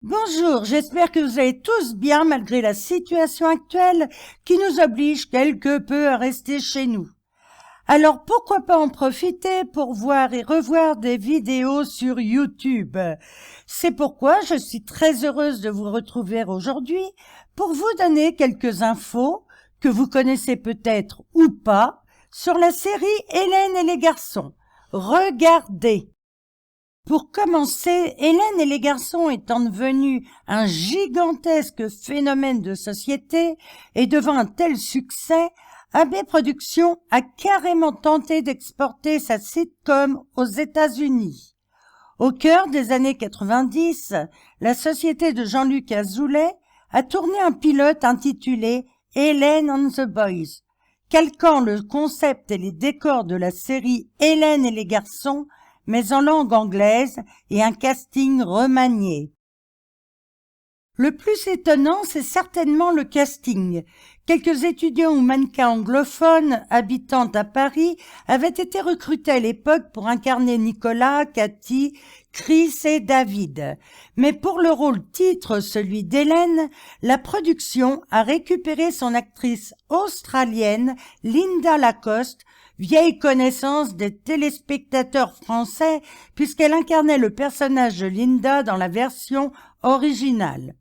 Bonjour, j'espère que vous allez tous bien malgré la situation actuelle qui nous oblige quelque peu à rester chez nous. Alors pourquoi pas en profiter pour voir et revoir des vidéos sur YouTube. C'est pourquoi je suis très heureuse de vous retrouver aujourd'hui pour vous donner quelques infos que vous connaissez peut-être ou pas sur la série Hélène et les garçons. Regardez! Pour commencer, Hélène et les garçons étant devenus un gigantesque phénomène de société et devant un tel succès, AB Productions a carrément tenté d'exporter sa sitcom aux États-Unis. Au cœur des années 90, la société de Jean-Luc Azoulay a tourné un pilote intitulé Hélène and the Boys, calquant le concept et les décors de la série Hélène et les garçons, mais en langue anglaise et un casting remanié. Le plus étonnant, c'est certainement le casting. Quelques étudiants ou mannequins anglophones habitant à Paris avaient été recrutés à l'époque pour incarner Nicolas, Cathy, Chris et David. Mais pour le rôle titre, celui d'Hélène, la production a récupéré son actrice australienne Linda Lacoste, vieille connaissance des téléspectateurs français puisqu'elle incarnait le personnage de Linda dans la version originale.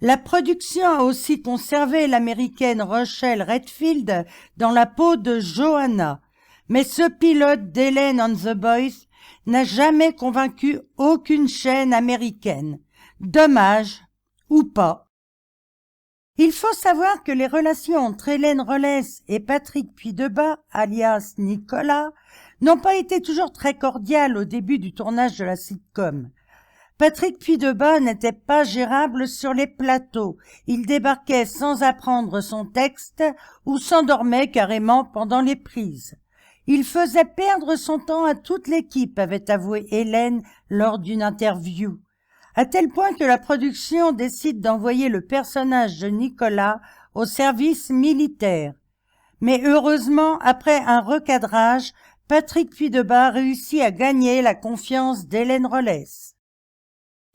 La production a aussi conservé l'américaine Rochelle Redfield dans la peau de Johanna. Mais ce pilote d'Hélène and the Boys n'a jamais convaincu aucune chaîne américaine. Dommage, ou pas. Il faut savoir que les relations entre Hélène Rollès et Patrick Puydebas, alias Nicolas, n'ont pas été toujours très cordiales au début du tournage de la sitcom. Patrick Puydebas n'était pas gérable sur les plateaux. Il débarquait sans apprendre son texte ou s'endormait carrément pendant les prises. Il faisait perdre son temps à toute l'équipe, avait avoué Hélène lors d'une interview, à tel point que la production décide d'envoyer le personnage de Nicolas au service militaire. Mais heureusement, après un recadrage, Patrick Puydebas réussit à gagner la confiance d'Hélène Rollès.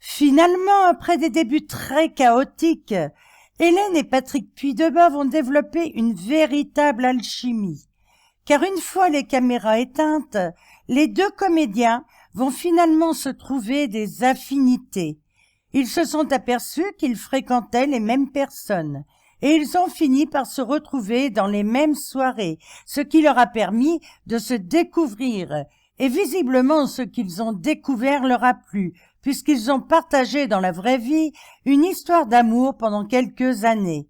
Finalement, après des débuts très chaotiques, Hélène et Patrick Puydebas vont développer une véritable alchimie. Car une fois les caméras éteintes, les deux comédiens vont finalement se trouver des affinités. Ils se sont aperçus qu'ils fréquentaient les mêmes personnes, et ils ont fini par se retrouver dans les mêmes soirées, ce qui leur a permis de se découvrir. Et visiblement, ce qu'ils ont découvert leur a plu, puisqu'ils ont partagé dans la vraie vie une histoire d'amour pendant quelques années.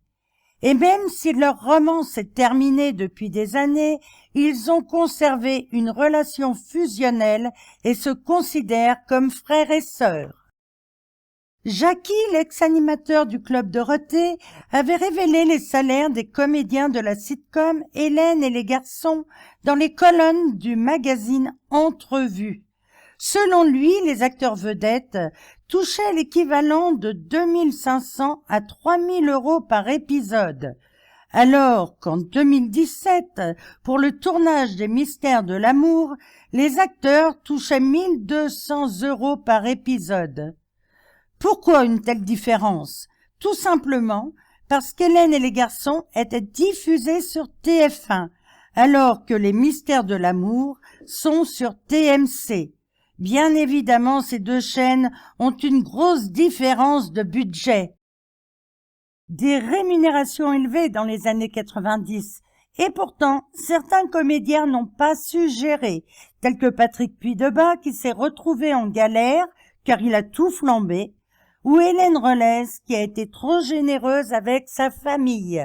Et même si leur romance est terminée depuis des années, ils ont conservé une relation fusionnelle et se considèrent comme frères et sœurs. Jackie, l'ex-animateur du Club Dorothée, avait révélé les salaires des comédiens de la sitcom Hélène et les garçons dans les colonnes du magazine Entrevue. Selon lui, les acteurs vedettes touchaient l'équivalent de 2500 à 3000 € par épisode, alors qu'en 2017, pour le tournage des Mystères de l'amour, les acteurs touchaient 1200 € par épisode. Pourquoi une telle différence? Tout simplement parce qu'Hélène et les garçons étaient diffusés sur TF1, alors que les Mystères de l'amour sont sur TMC. Bien évidemment, ces deux chaînes ont une grosse différence de budget. Des rémunérations élevées dans les années 90, et pourtant, certains comédiens n'ont pas su gérer, tels que Patrick Puydebas qui s'est retrouvé en galère car il a tout flambé, ou Hélène Rollès qui a été trop généreuse avec sa famille.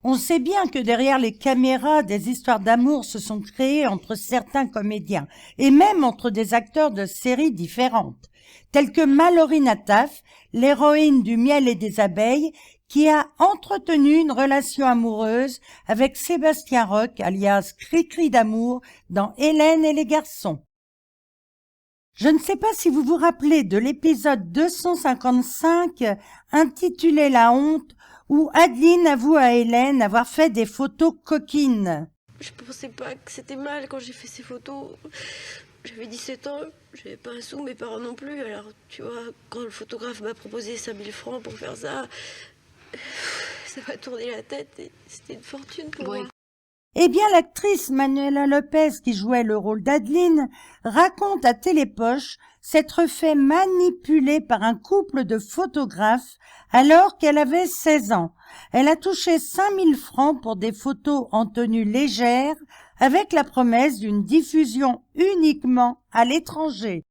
On sait bien que derrière les caméras, des histoires d'amour se sont créées entre certains comédiens, et même entre des acteurs de séries différentes, tels que Mallory Nataf, l'héroïne du Miel et des abeilles, qui a entretenu une relation amoureuse avec Sébastien Roch, alias Cricri d'amour, dans Hélène et les garçons. Je ne sais pas si vous vous rappelez de l'épisode 255 intitulé La honte, où Adeline avoue à Hélène avoir fait des photos coquines. Je pensais pas que c'était mal quand j'ai fait ces photos. J'avais 17 ans, j'avais pas un sou, mes parents non plus. Alors, tu vois, quand le photographe m'a proposé 5000 francs pour faire ça m'a tourné la tête et c'était une fortune pour moi. Eh bien, l'actrice Manuela Lopez, qui jouait le rôle d'Adeline, raconte à Télépoche s'être fait manipuler par un couple de photographes alors qu'elle avait 16 ans. Elle a touché 5000 francs pour des photos en tenue légère avec la promesse d'une diffusion uniquement à l'étranger.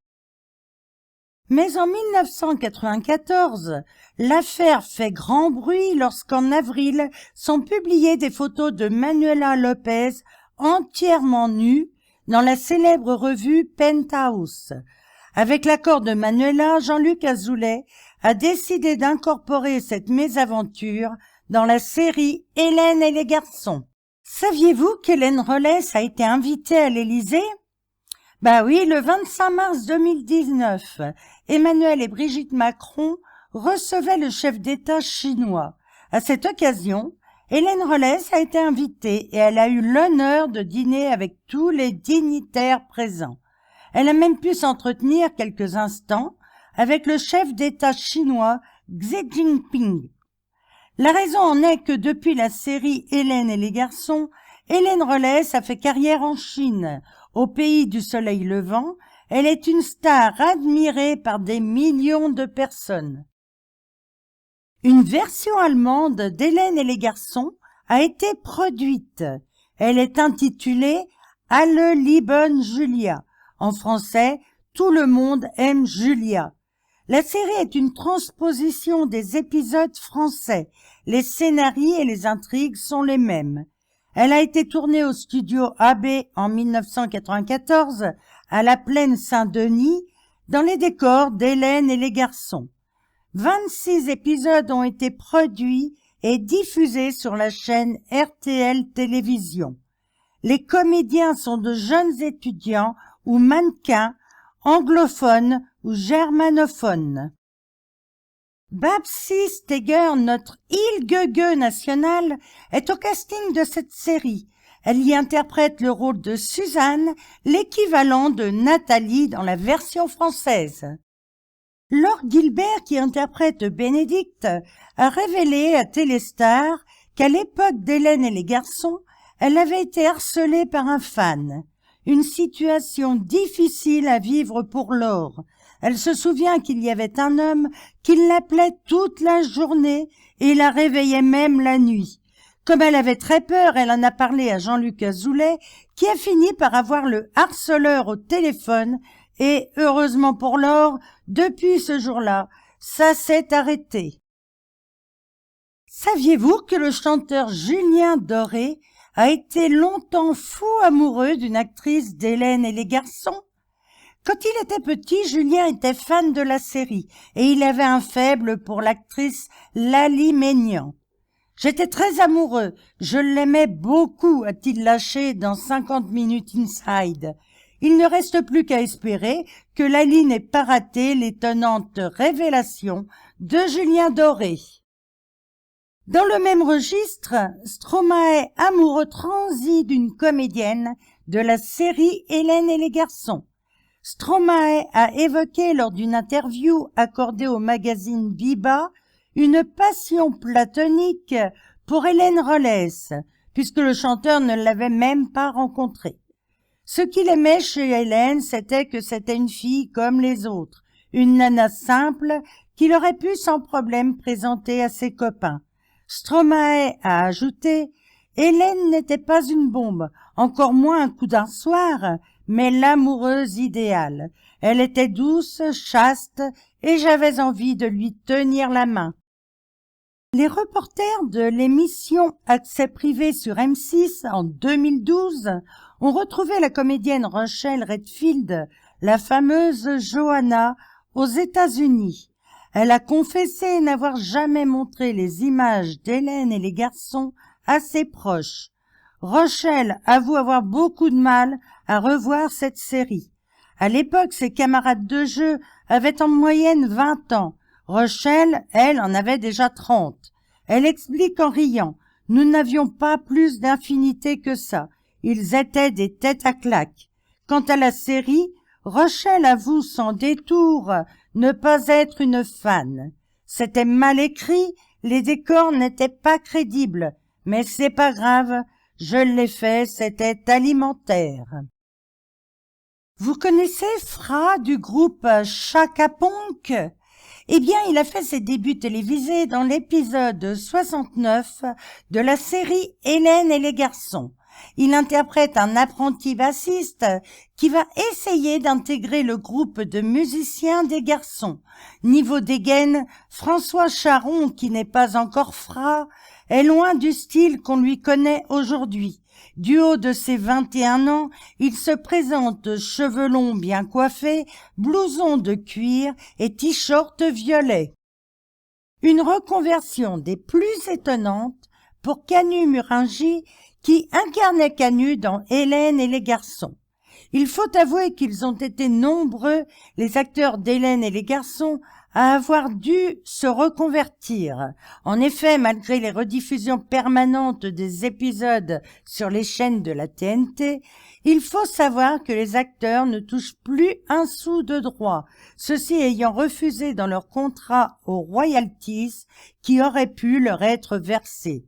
Mais en 1994, l'affaire fait grand bruit lorsqu'en avril sont publiées des photos de Manuela Lopez entièrement nue dans la célèbre revue Penthouse. Avec l'accord de Manuela, Jean-Luc Azoulay a décidé d'incorporer cette mésaventure dans la série Hélène et les garçons. Saviez-vous qu'Hélène Rollès a été invitée à l'Élysée ? Bah oui, le 25 mars 2019, Emmanuel et Brigitte Macron recevaient le chef d'État chinois. À cette occasion, Hélène Rollès a été invitée et elle a eu l'honneur de dîner avec tous les dignitaires présents. Elle a même pu s'entretenir quelques instants avec le chef d'État chinois Xi Jinping. La raison en est que depuis la série Hélène et les garçons, Hélène Rollès a fait carrière en Chine. Au pays du soleil levant, elle est une star admirée par des millions de personnes. Une version allemande d'Hélène et les garçons a été produite. Elle est intitulée « Alle lieben Julia ». En français, « Tout le monde aime Julia ». La série est une transposition des épisodes français. Les scénarios et les intrigues sont les mêmes. Elle a été tournée au studio AB en 1994 à la Plaine Saint-Denis dans les décors d'Hélène et les garçons. 26 épisodes ont été produits et diffusés sur la chaîne RTL Télévision. Les comédiens sont de jeunes étudiants ou mannequins, anglophones ou germanophones. Babsi Steger, notre Ilgege nationale, est au casting de cette série. Elle y interprète le rôle de Suzanne, l'équivalent de Nathalie dans la version française. Laure Gilbert, qui interprète Bénédicte, a révélé à Téléstar qu'à l'époque d'Hélène et les garçons, elle avait été harcelée par un fan. Une situation difficile à vivre pour Laure. Elle se souvient qu'il y avait un homme qui l'appelait toute la journée et la réveillait même la nuit. Comme elle avait très peur, elle en a parlé à Jean-Luc Azoulay, qui a fini par avoir le harceleur au téléphone et, heureusement pour Laure, depuis ce jour-là, ça s'est arrêté. Saviez-vous que le chanteur Julien Doré a été longtemps fou amoureux d'une actrice d'Hélène et les garçons? Quand il était petit, Julien était fan de la série et il avait un faible pour l'actrice Lali Maignan. « J'étais très amoureux, je l'aimais beaucoup », a-t-il lâché dans 50 Minutes Inside. Il ne reste plus qu'à espérer que Lali n'ait pas raté l'étonnante révélation de Julien Doré. Dans le même registre, Stromae, amoureux transi d'une comédienne de la série Hélène et les garçons. Stromae a évoqué lors d'une interview accordée au magazine Biba une passion platonique pour Hélène Rollès, puisque le chanteur ne l'avait même pas rencontrée. Ce qu'il aimait chez Hélène, c'était que c'était une fille comme les autres, une nana simple qu'il aurait pu sans problème présenter à ses copains. Stromae a ajouté « Hélène n'était pas une bombe, encore moins un coup d'un soir, mais l'amoureuse idéale. Elle était douce, chaste, et j'avais envie de lui tenir la main. » Les reporters de l'émission Accès privé sur M6 en 2012 ont retrouvé la comédienne Rochelle Redfield, la fameuse Johanna, aux États-Unis. Elle a confessé n'avoir jamais montré les images d'Hélène et les garçons à ses proches. Rochelle avoue avoir beaucoup de mal à revoir cette série. À l'époque, ses camarades de jeu avaient en moyenne 20 ans. Rochelle, elle, en avait déjà 30. Elle explique en riant « Nous n'avions pas plus d'infinité que ça. Ils étaient des têtes à claques. » Quant à la série, Rochelle avoue sans détour ne pas être une fan. C'était mal écrit, les décors n'étaient pas crédibles, mais c'est pas grave, je l'ai fait, c'était alimentaire. Vous connaissez Fra du groupe Chaka Ponk? Eh bien, il a fait ses débuts télévisés dans l'épisode 69 de la série Hélène et les garçons. Il interprète un apprenti bassiste qui va essayer d'intégrer le groupe de musiciens des garçons. Niveau dégaine, François Charon, qui n'est pas encore Fra, est loin du style qu'on lui connaît aujourd'hui. Du haut de ses 21 ans, il se présente cheveux longs bien coiffés, blouson de cuir et t-shirt violet. Une reconversion des plus étonnantes pour Canu Muringi, qui incarnait Canu dans Hélène et les garçons. Il faut avouer qu'ils ont été nombreux, les acteurs d'Hélène et les garçons, à avoir dû se reconvertir. En effet, malgré les rediffusions permanentes des épisodes sur les chaînes de la TNT, il faut savoir que les acteurs ne touchent plus un sou de droit, ceux-ci ayant refusé dans leur contrat aux royalties qui auraient pu leur être versés.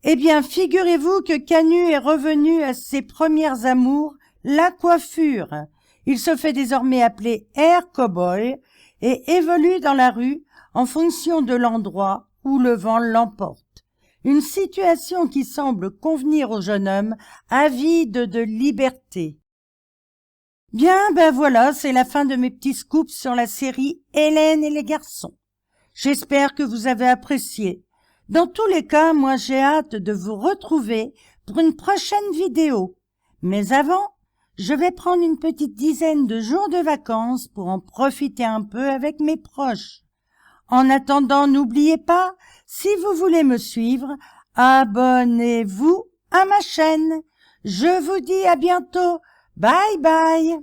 Eh bien, figurez-vous que Canu est revenu à ses premières amours, la coiffure. Il se fait désormais appeler Air Cowboy et évolue dans la rue en fonction de l'endroit où le vent l'emporte. Une situation qui semble convenir au jeune homme avide de liberté. Bien, ben voilà, c'est la fin de mes petits scoops sur la série Hélène et les garçons. J'espère que vous avez apprécié. Dans tous les cas, moi j'ai hâte de vous retrouver pour une prochaine vidéo. Mais avant, je vais prendre une petite dizaine de jours de vacances pour en profiter un peu avec mes proches. En attendant, n'oubliez pas, si vous voulez me suivre, abonnez-vous à ma chaîne. Je vous dis à bientôt. Bye bye.